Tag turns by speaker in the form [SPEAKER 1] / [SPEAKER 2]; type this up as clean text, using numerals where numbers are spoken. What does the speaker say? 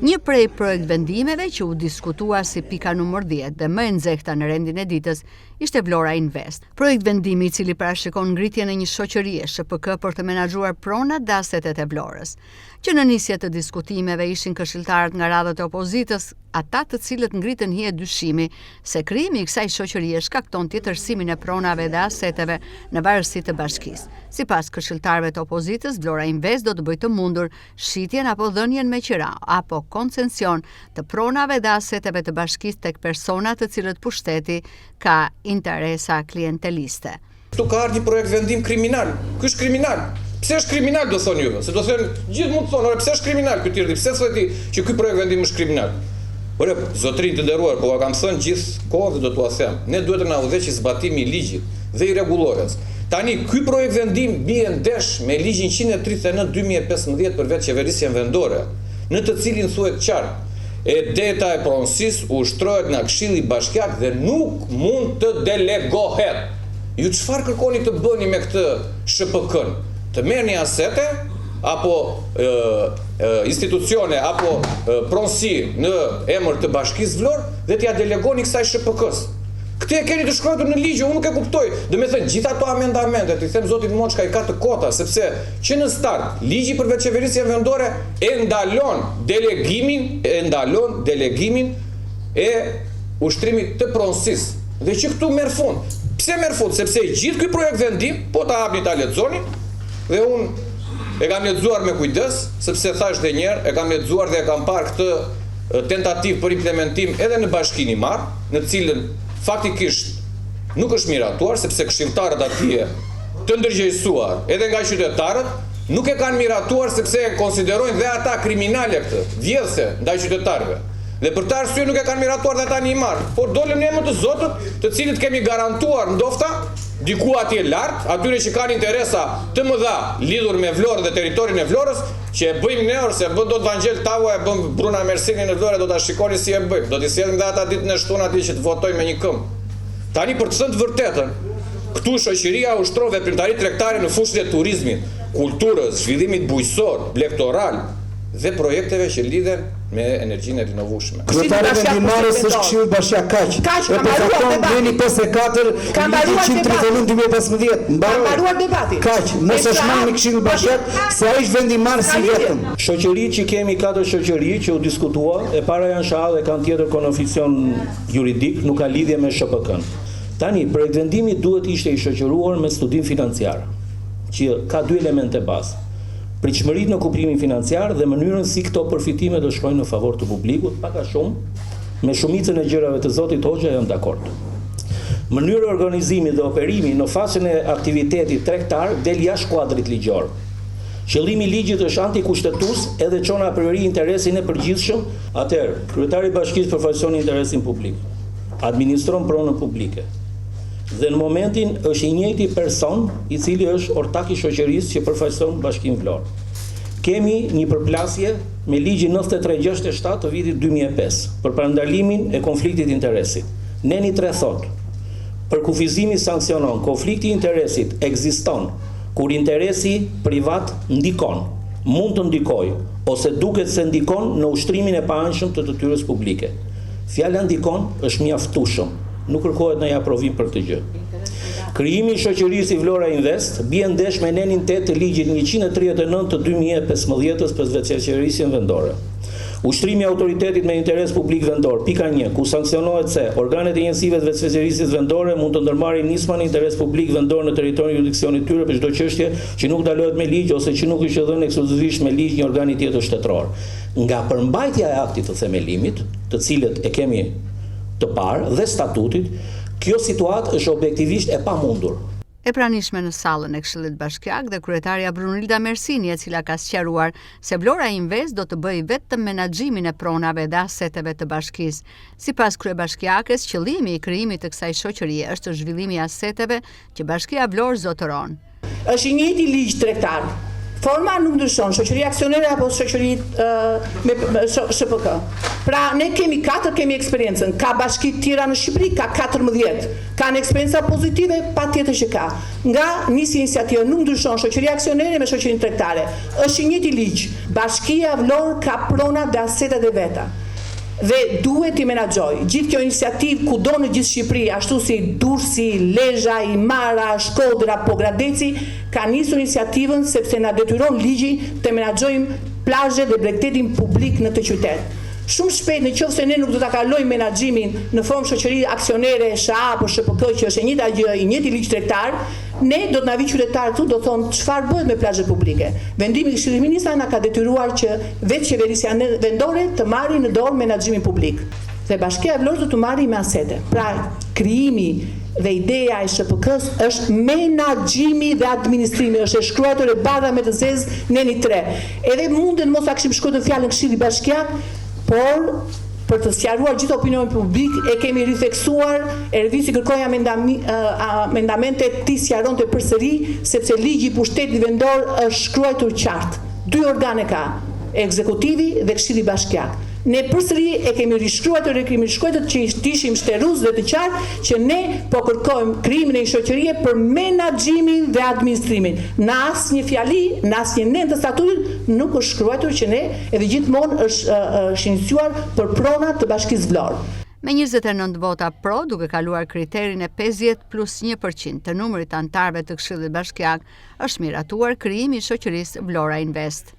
[SPEAKER 1] Një prej projekt vendimeve që u diskutua si pika numër 10 dhe më e nxehta në rendin e ditës ishte Vlora Invest. Projekt vendimi i cili parashikon ngritjen e një shoqërie SHPK për të menaxhuar pronat dhe asetet e Vlorës. Që në nisje të diskutimeve ishin këshilltarët nga radhët e opozitës, ata të cilët ngritën hije dyshimi se krijimi i kësaj shoqërie shkakton tjetërsimin e pronave dhe aseteve në varësi të bashkisë. Sipas këshilltarëve të opozitës, Vlora Invest do të bëjë të mundur shitjen apo dhënien me qira apo koncesion të pronave dhe aseteve të bashkisë tek persona të cilët pushteti ka interesa klienteliste.
[SPEAKER 2] Këtu ka ardhur një projekt vendim kriminal. Ky është kriminal. Pse është kriminal do thonë juve? Se do thënë gjithë mund të thonë, "Ore, pse është kriminal ky tirdi? Pse thotë ti që ky projekt vendim është kriminal?" Ore, zotërin të nderuar, po kam thënë gjithë kohë dhe do t'ua them. Ne duhet të na udhëheqë zbatimi i ligjit dhe i rregullores. Tani ky projekt vendim bie ndesh me ligjin 139/2015 për vetë qeverisjen vendore, në të cilin thuhet qartë: e deta e pronësisë ushtrohet nga Këshilli Bashkiak dhe nuk mund të delegohet. Ju çfarë kërkoni të bëni me këtë SHPK-n? Të merrni asete apo institucione apo pronësi në emër të Bashkisë Vlorë dhe t'ia delegoni kësaj SHPK-s. Këtë e keni të shkruar në ligj, unë nuk e kuptoj. Do të thënë gjithë ato amendamente, i them zotit Moçka i ka të kota, sepse që në start ligji për vetë qeverisjen vendore e ndalon delegimin e ushtrimit të pronësisë. Dhe që këtu merr fund. Pse merr fund? Sepse gjithë ky projekt vendim, po ta hapni ta lexoni, dhe unë e kam lexuar me kujdes, sepse thash edhe një herë, e kam lexuar dhe e kam parë këtë tentativë për implementim edhe në Bashkinë i Madh, në cilën faktikisht nuk është miratuar, sepse këshilltarët atje të ndërgjegjësuar edhe nga qytetarët nuk e kanë miratuar sepse e konsiderojnë dhe ata kriminale këtë, vjedhse ndaj qytetarëve. Dhe për të arsye nuk e kanë miratuar dhe ata një marë, por dolën në emër të Zotit, të cilët kemi garantuar ndofta diku atje lart, atyre që kanë interesa të mëdha lidhur me Vlorën dhe territorin e Vlorës, që e bëjmë ne ose bën dot Vangel Tavua, e bën Bruna Mersini në Vlorë, do ta shikoni si e bëjmë. Do t'i sjellim dhe ata ditën e shtunë aty që të votojnë me një këmbë. Tani për të thënë të vërtetën, këtu shoqëria ushtron veprimtari tregtare në fushën e turizmit, kulturës, zhvillimit bujqësor, blegtoral dhe projekteve që lidhen me energjinë e rinovueshme.
[SPEAKER 3] Kryetari vendimmarrës është Këshilli Bashkiak kaq. E përcakton veni 54 131/2015.
[SPEAKER 4] Mbaruar debati.
[SPEAKER 3] Kaq, mos e shmangni Këshilli Bashkiak se ai është vendimmarrës i vetëm.
[SPEAKER 5] Shoqëritë që kemi 4 shoqëri që u diskutua, e para janë SHA dhe kanë tjetër konoficjon juridik, nuk ka lidhje me SHPK-n. Tani, projekt vendimi duhet ishte i shoqëruar me studim financiar, që ka 2 elemente bazë. Pritshmëritë në kuprimin financiar dhe mënyrën si këto përfitime do shkojnë në favor të publikut, pak a shumë, me shumicën e gjërave të zotit Hoxha jam dakord. Mënyra e organizimit dhe operimit në fazën e aktivitetit tregtar del jashtë kuadrit ligjor. Qëllimi i ligjit është antikushtetues edhe çon a priori interesin e përgjithshëm, atëherë kryetari i bashkisë përfaqëson interesin publik, administron pronën publike. Dhe në momentin është i njëjti person i cili është ortak i shoqërisë që përfaqëson Bashkinë Vlorë. Kemi një përplasje me ligjin 93/67 të vitit 2005 për parandalimin e konfliktit interesit. Neni 3 thot: përkufizimi sankcionon, konflikti i interesit ekziston kur interesi privat ndikon, mund të ndikoj ose duket se ndikon në ushtrimin e paanjshëm të detyrës publike. Fjala ndikon është mjaftueshëm. Nuk kërkohet në aprovim për këtë gjë. Krijimi i shoqërisë Vlora Invest bie ndesh me nenin 8 të ligjit 139 të 2015 për veçqeverisjen vendore. Ushtrimi i autoritetit me interes publik vendor, pika 1, ku sankcionohet se organet e njësive të veçqeverisjes vendore mund të ndërmarrin nisma në interes publik vendor në territorin e jurisdiksionit tyre për çdo çështje që nuk dalohet me ligj ose që nuk është dhënë ekskluzivisht me ligj një organi tjetër shtetëror. Nga përmbajtja e aktit të themelimit, të cilët e kemi të parë dhe statutit, kjo situatë është objektivisht e pamundur.
[SPEAKER 1] E pranishme në sallën e Këshillit Bashkiak dhe kryetaria Brunilda Mersini, e cila ka sqaruar se Vlora Invest do të bëjë vetëm menaxhimin e pronave dhe aseteve të bashkisë. Sipas kryebashkiakes, qëllimi i krijimit të kësaj shoqërie është zhvillimi i aseteve që Bashkia Vlorë zotëron.
[SPEAKER 4] Është i njëjti ligj tregtar. Forma nuk ndryshon, shoqëri aksionere apo shoqëri me SHPK. Pra ne kemi 4, kemi eksperiencën. Ka bashki tjera në Shqipëri, ka 14. Kanë eksperjenca pozitive, patjetër që ka. Nga nisi iniciativë nuk ndryshon shoqëria aksionere me shoqërinë tregtare. Është i njëjti ligj. Bashkia Vlorë ka prona dhe asetet e veta. Dhe duhet i menaxhoj. Gjithë kjo iniciativë kudo në gjithë Shqipëri, ashtu si Durrësi, Lezhë, Imara, Shkodra, Pogradeci, ka nisur iniciativën sepse na detyron ligji të menaxhojmë plazhet dhe bregdetin publik në të qytet. Shumë shpejt, nëse ne nuk do ta kalojmë menaxhimin në formë shoqëri aksionere, SHA apo SHPK, që është e njëjta gjë, i njëjti ligj tregtar, ne do të na vi qytetarë këtu do thonë çfarë bëhet me plazhet publike. Vendimi i Këshillit të Ministrave na ka detyruar që vetë qeverisja vendore të marrë në dorë menaxhimin publik. Dhe Bashkia e Vlorës do të marrë me asete. Pra, krijimi dhe ideja e SHPK-s është menaxhimi dhe administrimi, është e shkruar e bardha me të zezë neni 3. Edhe munden mos ta kishim shkruar fjalën Këshilli Bashkiak, por për të sqaruar gjithë opinionin publik e kemi ritheksuar, Ervisi kërkoi amendamente ti sqaronte përsëri sepse ligji i pushtetit vendor është shkruar qartë. 2 organe ka, ekzekutivi dhe Këshilli Bashkiak. Ne përsëri e kemi rishkruar që ishim shtërrues dhe të qartë që ne po kërkojmë krijimin e një shoqërie për menaxhimin dhe administrimin. Në asnjë fjali, në asnjë ende të statutit nuk është shkruar që ne edhe gjithmonë është iniciuar për prona të Bashkisë Vlorë.
[SPEAKER 1] Me 29 vota pro, duke kaluar kriterin e 50+1% të numrit të anëtarëve të Këshillit Bashkiak, është miratuar krijimi i shoqërisë Vlora Invest.